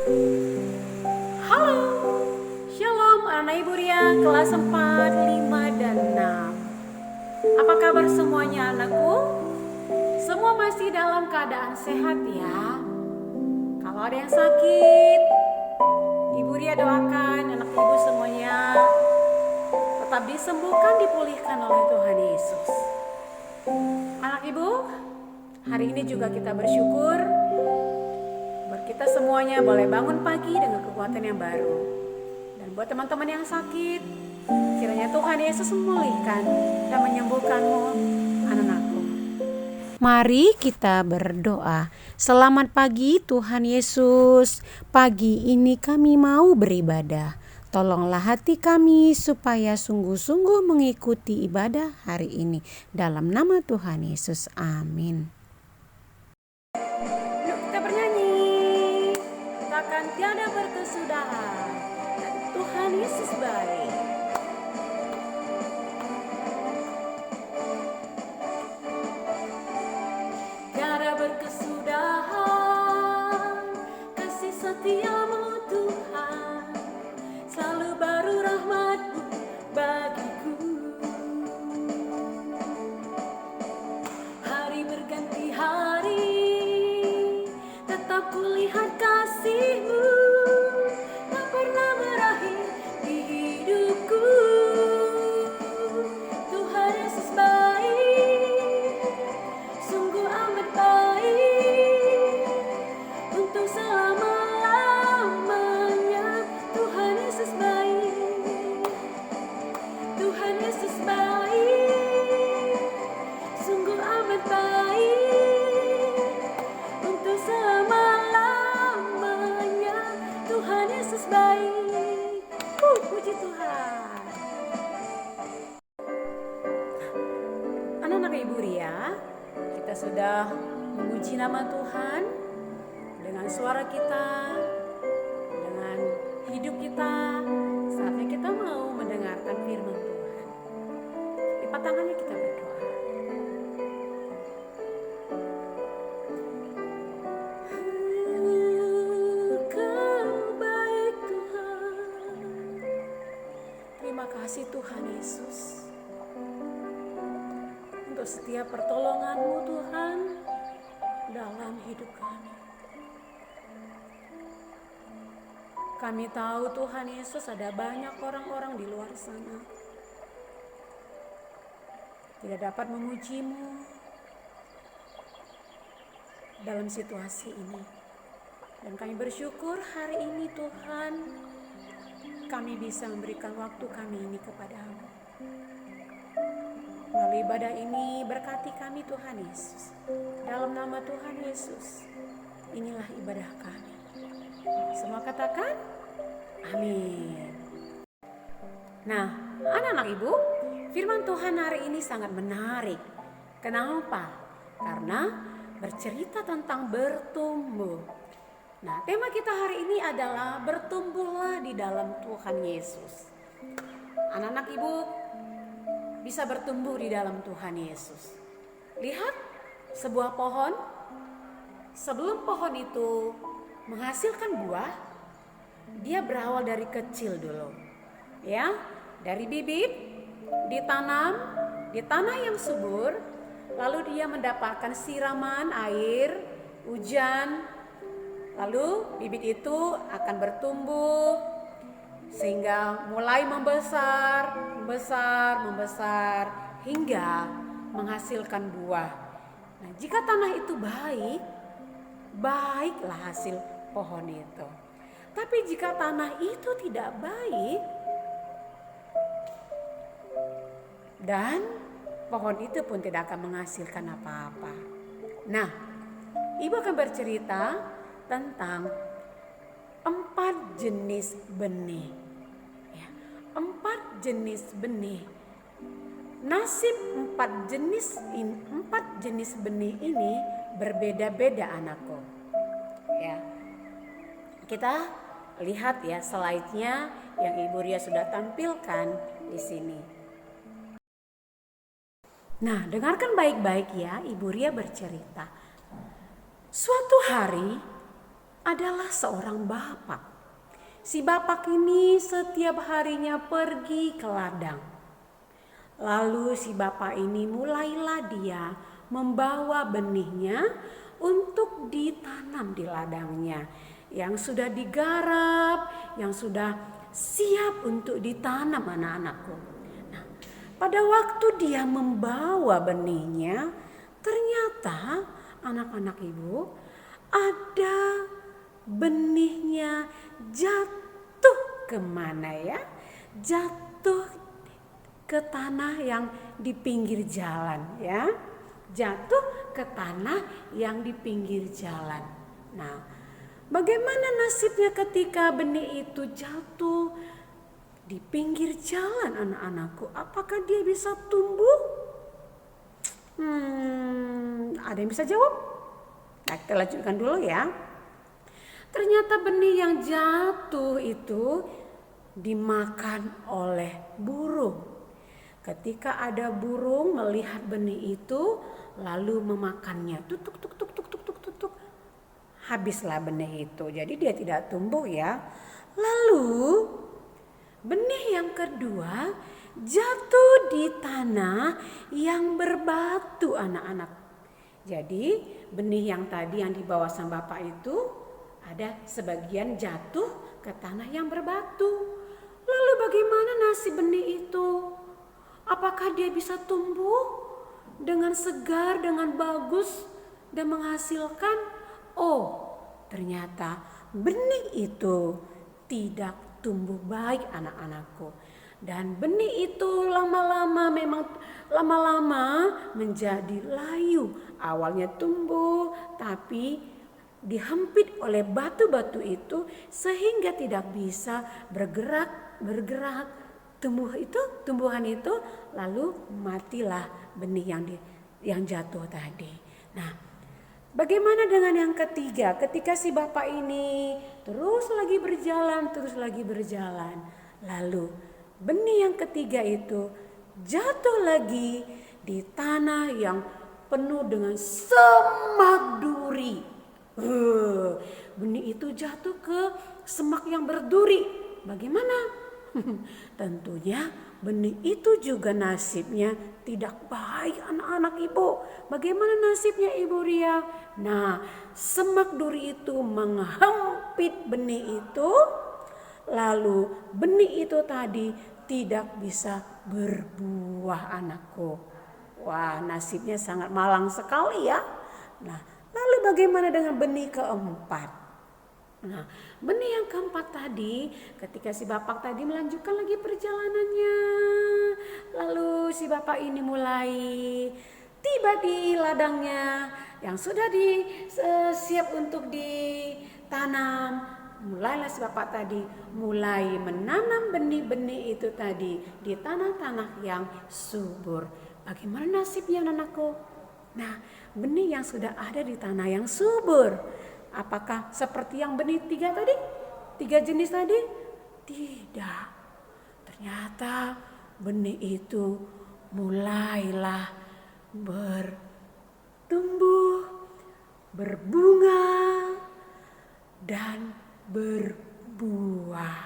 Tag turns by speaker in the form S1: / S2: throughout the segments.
S1: Halo, Shalom anak Ibu Ria kelas 4, 5, dan 6. Apa kabar semuanya anakku? Semua masih dalam keadaan sehat ya? Kalau ada yang sakit, Ibu Ria doakan anak Ibu semuanya tetap disembuhkan, dipulihkan oleh Tuhan Yesus. Anak Ibu, hari ini juga kita bersyukur kita semuanya boleh bangun pagi dengan kekuatan yang baru. Dan buat teman-teman yang sakit, kiranya Tuhan Yesus memulihkan dan menyembuhkanmu, anak-anakku. Mari kita berdoa. Selamat pagi Tuhan Yesus. Pagi ini kami mau beribadah. Tolonglah hati kami supaya sungguh-sungguh mengikuti ibadah hari ini. Dalam nama Tuhan Yesus, amin. Akan tiada berkesudahan dan Tuhan Yesus baik. Tiada berkesudahan kasih setiamu Tuhan, selalu baru rahmat-Mu bagiku. Hari berganti hari, tetap kulihat kasih-Mu tak pernah berakhir di hidupku. Tuhan Yesus baik, sungguh amat baik, untuk selama-lamanya. Tuhan Yesus baik, Tuhan Yesus baik, sungguh amat baik, untuk selama-lamanya. Tuhan Yesus baik. Puji Tuhan. Anak-anak Ibu Ria, kita sudah memuji nama Tuhan dengan suara kita, dengan hidup kita. Saatnya kita mau mendengarkan firman Tuhan. Lipat tangannya, kita berdoa. Terima kasih Tuhan Yesus untuk setiap pertolongan-Mu Tuhan dalam hidup kami. Kami tahu Tuhan Yesus ada banyak orang-orang di luar sana tidak dapat memuji-Mu dalam situasi ini. Dan kami bersyukur hari ini Tuhan, kami bisa memberikan waktu kami ini kepada-Mu. Melalui ibadah ini berkati kami Tuhan Yesus. Dalam nama Tuhan Yesus, inilah ibadah kami. Semua katakan amin. Nah, anak-anak Ibu, firman Tuhan hari ini sangat menarik. Kenapa? Karena bercerita tentang bertumbuh. Nah, tema kita hari ini adalah bertumbuhlah di dalam Tuhan Yesus. Anak-anak Ibu bisa bertumbuh di dalam Tuhan Yesus. Lihat sebuah pohon, sebelum pohon itu menghasilkan buah, dia berawal dari kecil dulu. Ya, dari bibit ditanam di tanah yang subur, lalu dia mendapatkan siraman air, hujan. Lalu bibit itu akan bertumbuh sehingga mulai membesar hingga menghasilkan buah. Nah, jika tanah itu baik, baiklah hasil pohon itu. Tapi jika tanah itu tidak baik dan pohon itu pun tidak akan menghasilkan apa-apa. Nah, Ibu akan bercerita tentang 4 jenis benih. Ya, 4 jenis benih. Nasib 4 jenis benih ini berbeda-beda anakku. Ya, kita lihat ya slide-nya yang Ibu Ria sudah tampilkan di sini. Nah, dengarkan baik-baik ya, Ibu Ria bercerita. Suatu hari adalah seorang bapak. Si bapak ini setiap harinya pergi ke ladang. Lalu si bapak ini mulailah dia membawa benihnya untuk ditanam di ladangnya yang sudah digarap, yang sudah siap untuk ditanam anak-anakku. Nah, pada waktu dia membawa benihnya, ternyata anak-anak ibu ada benihnya jatuh kemana ya? Jatuh ke tanah yang di pinggir jalan ya. Jatuh ke tanah yang di pinggir jalan. Nah, bagaimana nasibnya ketika benih itu jatuh di pinggir jalan anak-anakku? Apakah dia bisa tumbuh? Ada yang bisa jawab? Nah, kita lanjutkan dulu ya. Ternyata benih yang jatuh itu dimakan oleh burung. Ketika ada burung melihat benih itu lalu memakannya, tuk. Habislah benih itu. Jadi dia tidak tumbuh ya. Lalu benih yang kedua jatuh di tanah yang berbatu anak-anak. Jadi benih yang tadi yang dibawa sama bapak itu ada sebagian jatuh ke tanah yang berbatu. Lalu bagaimana nasib benih itu? Apakah dia bisa tumbuh dengan segar, dengan bagus dan menghasilkan? Oh, ternyata benih itu tidak tumbuh baik anak-anakku. Dan benih itu lama-lama menjadi layu. Awalnya tumbuh tapi dihempit oleh batu-batu itu sehingga tidak bisa bergerak. Tumbuhan itu lalu matilah benih yang jatuh tadi. Nah, bagaimana dengan yang ketiga? Ketika si bapak ini terus lagi berjalan, lalu benih yang ketiga itu jatuh lagi di tanah yang penuh dengan semak duri. Benih itu jatuh ke semak yang berduri. Bagaimana? Tentunya benih itu juga nasibnya tidak baik anak-anak ibu. Bagaimana nasibnya Ibu Ria? Nah, semak duri itu menghempit benih itu. Lalu benih itu tadi tidak bisa berbuah anakku. Wah, nasibnya sangat malang sekali ya. Nah, lalu bagaimana dengan benih keempat? Nah, benih yang keempat tadi ketika si bapak tadi melanjutkan lagi perjalanannya. Lalu si bapak ini mulai tiba di ladangnya yang sudah siap untuk ditanam. Mulailah si bapak tadi mulai menanam benih-benih itu tadi di tanah-tanah yang subur. Bagaimana nasibnya anakku? Nah, benih yang sudah ada di tanah yang subur, apakah seperti yang benih tiga jenis tadi? Tidak. Ternyata benih itu mulailah bertumbuh, berbunga, dan berbuah.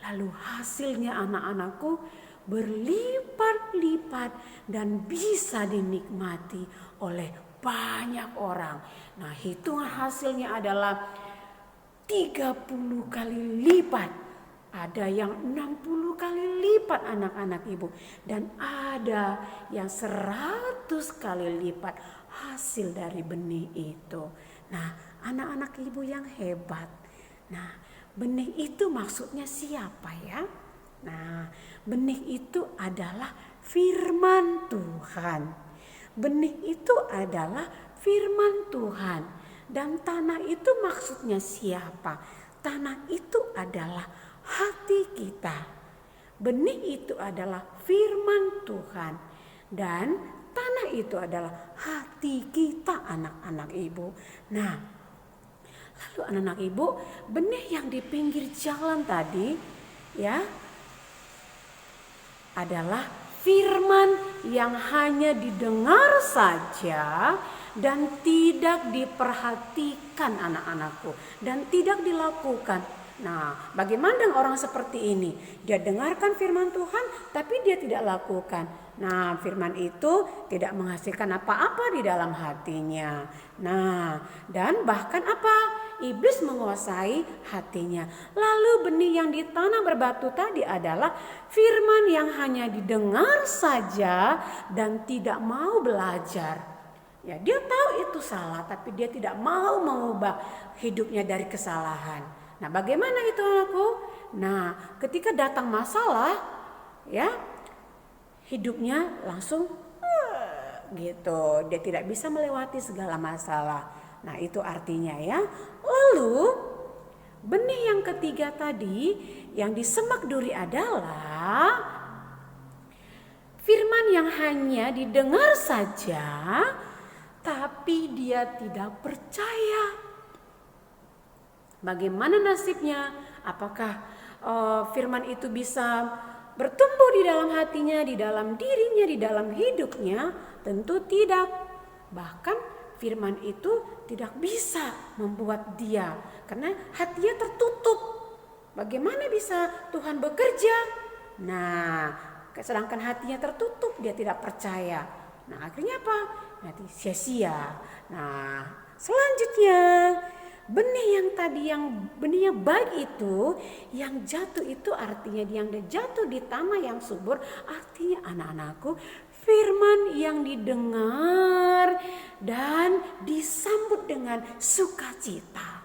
S1: Lalu hasilnya anak-anakku berlipat-lipat dan bisa dinikmati oleh banyak orang. Nah, hitungan hasilnya adalah 30 kali lipat. Ada yang 60 kali lipat anak-anak ibu. Dan ada yang 100 kali lipat hasil dari benih itu. Nah, anak-anak ibu yang hebat. Nah, benih itu maksudnya siapa ya? Nah, benih itu adalah firman Tuhan. Benih itu adalah firman Tuhan. Dan tanah itu maksudnya siapa? Tanah itu adalah hati kita. Benih itu adalah firman Tuhan. Dan tanah itu adalah hati kita anak-anak ibu. Nah, lalu anak-anak ibu, benih yang di pinggir jalan tadi ya adalah firman yang hanya didengar saja dan tidak diperhatikan anak-anakku, dan tidak dilakukan. Nah, bagaimana dengan orang seperti ini? Dia dengarkan firman Tuhan tapi dia tidak lakukan. Nah, firman itu tidak menghasilkan apa-apa di dalam hatinya. Nah, dan bahkan apa? Iblis menguasai hatinya. Lalu benih yang ditanam berbatu tadi adalah firman yang hanya didengar saja dan tidak mau belajar. Ya, dia tahu itu salah tapi dia tidak mau mengubah hidupnya dari kesalahan. Nah, bagaimana itu anakku? Nah, ketika datang masalah, ya, hidupnya langsung gitu. Dia tidak bisa melewati segala masalah. Nah, itu artinya ya. Lalu benih yang ketiga tadi yang disemak duri adalah firman yang hanya didengar saja tapi dia tidak percaya. Bagaimana nasibnya? Apakah firman itu bisa bertumbuh di dalam hatinya, di dalam dirinya, di dalam hidupnya? Tentu tidak. Bahkan firman itu tidak bisa membuat dia, karena hatinya tertutup. Bagaimana bisa Tuhan bekerja? Nah, sedangkan hatinya tertutup, dia tidak percaya. Nah, akhirnya apa? Nanti sia-sia. Nah, selanjutnya benih yang tadi yang benihnya baik itu, yang jatuh itu artinya yang jatuh di tanah yang subur, artinya anak-anakku, firman yang didengar dan disambut dengan sukacita.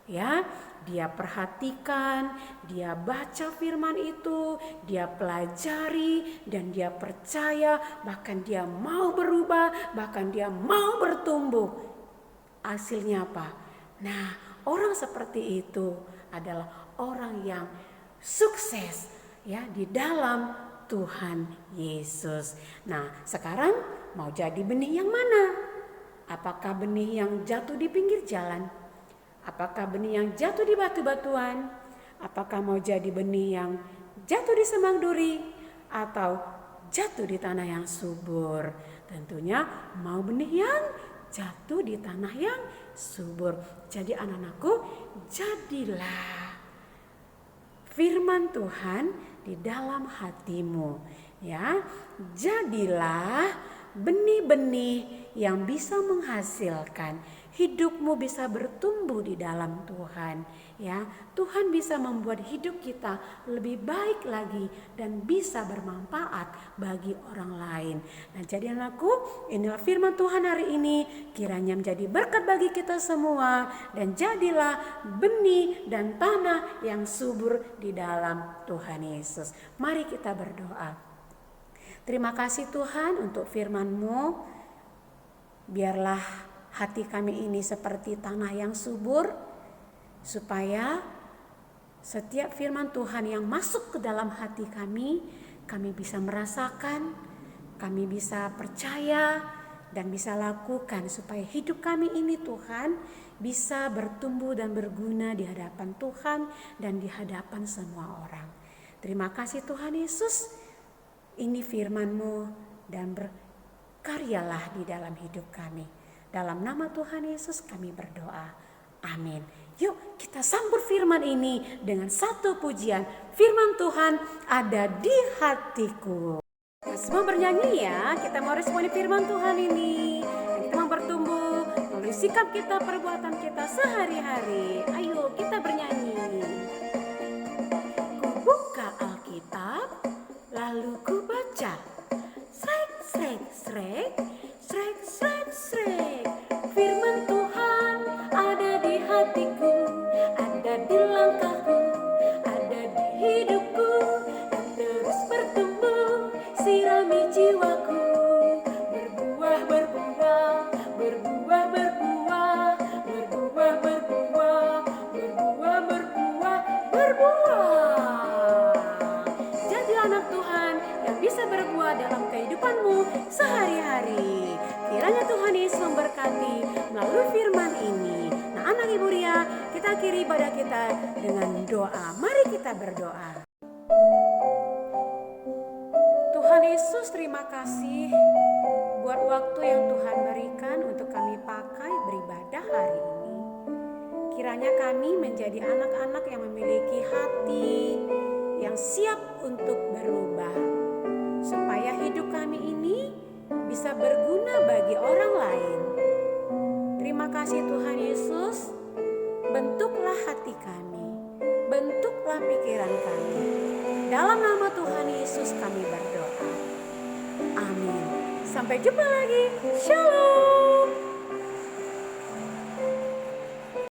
S1: Ya, dia perhatikan, dia baca firman itu, dia pelajari dan dia percaya, bahkan dia mau berubah, bahkan dia mau bertumbuh. Hasilnya apa? Nah, orang seperti itu adalah orang yang sukses ya di dalam Tuhan Yesus. Nah, sekarang mau jadi benih yang mana? Apakah benih yang jatuh di pinggir jalan? Apakah benih yang jatuh di batu-batuan? Apakah mau jadi benih yang jatuh di semak duri atau jatuh di tanah yang subur? Tentunya mau benih yang jatuh di tanah yang subur. Jadi anak-anakku, jadilah firman Tuhan di dalam hatimu, ya. Jadilah benih-benih yang bisa menghasilkan, hidupmu bisa bertumbuh di dalam Tuhan, ya. Tuhan bisa membuat hidup kita lebih baik lagi dan bisa bermanfaat bagi orang lain. Nah, jadi anakku, inilah firman Tuhan hari ini, kiranya menjadi berkat bagi kita semua dan jadilah benih dan tanah yang subur di dalam Tuhan Yesus. Mari kita berdoa. Terima kasih Tuhan untuk firman-Mu. Biarlah hati kami ini seperti tanah yang subur, supaya setiap firman Tuhan yang masuk ke dalam hati kami bisa merasakan, kami bisa percaya dan bisa lakukan, supaya hidup kami ini Tuhan bisa bertumbuh dan berguna di hadapan Tuhan dan di hadapan semua orang. Terima kasih Tuhan Yesus. Ini firman-Mu dan berkaryalah di dalam hidup kami. Dalam nama Tuhan Yesus kami berdoa. Amin. Yuk kita sambut firman ini dengan satu pujian. Firman Tuhan ada di hatiku. Semua bernyanyi ya. Kita mau responi firman Tuhan ini. Kita mau bertumbuh melalui sikap kita, perbuatan kita sehari-hari. Ayo kita bernyanyi. Ku buka Alkitab, lalu ku baca. Srek, srek, srek, srek, srek, srek. Firman Tuhan ada di hatiku, ada di langkahku, ada di hidupku, dan terus bertumbuh, sirami jiwaku. Berbuah, berbuah, berbuah, berbuah, berbuah, berbuah, berbuah, berbuah, berbuah. Jadi anak Tuhan yang bisa berbuah dalam kehidupanmu sehari-hari. Kiranya Tuhan Yesus memberkati melalui firman ini. Nah, anak Ibu Ria, kita akhiri ibadah kita dengan doa. Mari kita berdoa. Tuhan Yesus, terima kasih buat waktu yang Tuhan berikan untuk kami Kiranya kami menjadi anak-anak yang memiliki hati yang siap untuk berubah, supaya hidup kami ini bisa berguna bagi orang lain. Terima kasih Tuhan Yesus, bentuklah hati kami, bentuklah pikiran kami. Dalam nama Tuhan Yesus kami berdoa. Amin. Sampai jumpa lagi. Shalom.